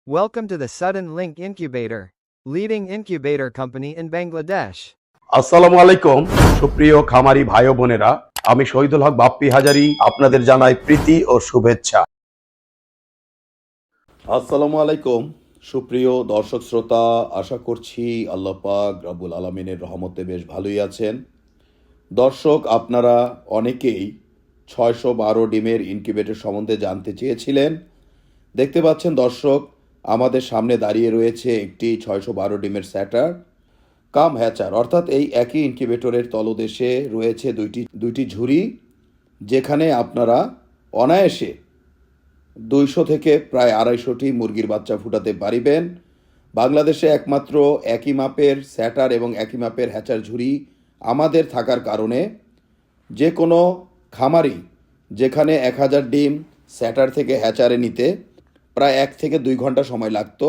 Welcome to the Sudden Link Incubator, leading incubator company in Bangladesh. আসসালামু আলাইকুম সুপ্রিয় খামারি ভাই ও বোনেরা, আমি শহীদুল হক বাপ্পি হাজারি আপনাদের জানাই প্রীতি ও শুভেচ্ছা। আসসালামু আলাইকুম সুপ্রিয় দর্শক শ্রোতা, আশা করছি আল্লাহ পাক রব্বুল আলামিনের রহমতে বেশ ভালোই আছেন। দর্শক, আপনারা অনেকেই 612 ডিমের ইনকিউবেটর সম্বন্ধে জানতে চেয়েছিলেন। দেখতে পাচ্ছেন দর্শক, আমাদের সামনে দাঁড়িয়ে রয়েছে একটি 612 ডিমের স্যাটার কাম হ্যাচার, অর্থাৎ এই একই ইনকিউবেটরের তলদেশে রয়েছে দুইটি ঝুড়ি, যেখানে আপনারা অনায়াসে 200 থেকে প্রায় 250টি মুরগির বাচ্চা ফুটাতে পারিবেন। বাংলাদেশে একমাত্র একই মাপের স্যাটার এবং একই মাপের হ্যাচার ঝুড়ি আমাদের থাকার কারণে যে কোনো খামারি যেখানে 1000 ডিম স্যাটার থেকে হ্যাচারে নিতে প্রায় 1 থেকে 2 ঘন্টা সময় লাগতো,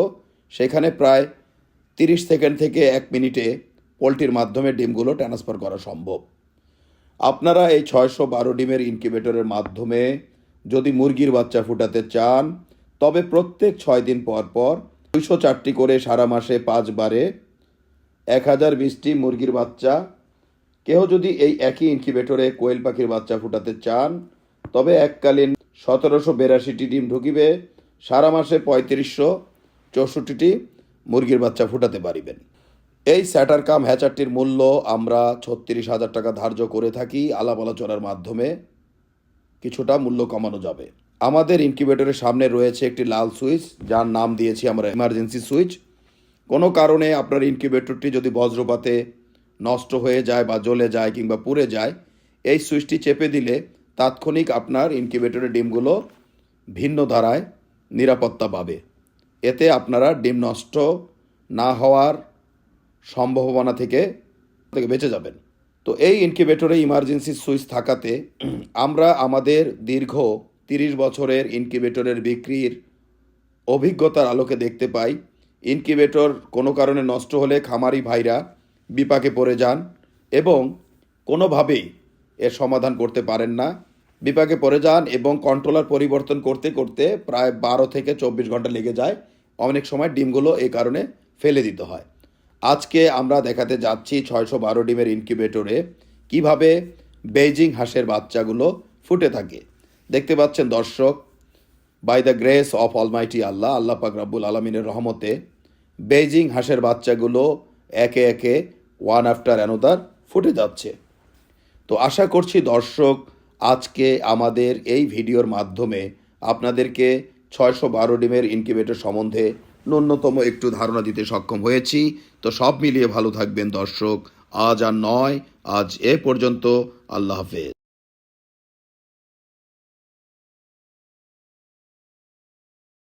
সেখানে প্রায় 30 সেকেন্ড থেকে 1 মিনিটে পোলট্রির মাধ্যমে ডিমগুলো ট্রান্সফার করা সম্ভব। আপনারা এই 612 ডিমের ইনকিউবেটরের মাধ্যমে যদি মুরগির বাচ্চা ফুটাতে চান, তবে প্রত্যেক 6 দিন পর পর 204টি করে সারা মাসে 5 বারে 1020টি মুরগির বাচ্চা, কেউ যদি এই একই ইনকিউবেটরে কোয়েল পাখির বাচ্চা ফুটাতে চান, তবে এককালীন 1782টি ডিম ঢুকিবে, সারা মাসে 3564টি মুরগির বাচ্চা ফুটাতে পারিবেন। এই স্যাটার কাম হ্যাচারটির মূল্য আমরা 36,000 টাকা ধার্য করে থাকি। আলাপ আলোচনার মাধ্যমে কিছুটা মূল্য কমানো যাবে। আমাদের ইনকিউবেটরের সামনে রয়েছে একটি লাল সুইচ, যার নাম দিয়েছি আমরা ইমার্জেন্সি সুইচ। কোনো কারণে আপনার ইনকিউবেটরটি যদি বজ্রপাতে নষ্ট হয়ে যায় বা জ্বলে যায় কিংবা পুড়ে যায়, এই সুইচটি চেপে দিলে তাৎক্ষণিক আপনার ইনকিউবেটরের ডিমগুলো ভিন্ন ধারায় নিরাপত্তা পাবে। এতে আপনারা ডিম নষ্ট না হওয়ার সম্ভাবনা থেকে বেঁচে যাবেন। তো এই ইনকিউবেটরে ইমার্জেন্সি সুইচ থাকাতে আমরা আমাদের দীর্ঘ 30 বছরের ইনকিউবেটরের বিক্রির অভিজ্ঞতার আলোকে দেখতে পাই, ইনকিউবেটর কোনো কারণে নষ্ট হলে খামারি ভাইরা বিপাকে পড়ে যান এবং কোনোভাবেই এর সমাধান করতে পারেন না। বিপাকে পড়ে যান এবং কন্ট্রোলার পরিবর্তন করতে করতে প্রায় 12 থেকে 24 ঘন্টা লেগে যায়। অনেক সময় ডিমগুলো এই কারণে ফেলে দিতে হয়। আজকে আমরা দেখাতে যাচ্ছি 612 ডিমের ইনকিউবেটরে কিভাবে বেইজিং হাঁসের বাচ্চাগুলো ফুটে থাকে। দেখতে পাচ্ছেন দর্শক, by the grace of almighty Allah পাক রব্বুল আলমিনের রহমতে বেইজিং হাঁসের বাচ্চাগুলো একে একে ওয়ান আফটার অ্যানোদার ফুটে যাচ্ছে। তো আশা করছি দর্শক, আজকে আমাদের এই ভিডিওর মাধ্যমে আপনাদেরকে 612 ডিমের ইনকিউবেটর সম্বন্ধে ন্যূনতম একটু ধারণা দিতে সক্ষম হয়েছি। তো সব মিলিয়ে ভালো থাকবেন দর্শক। আজ আর নয়, আজ এ পর্যন্ত। আল্লাহ হাফেজ।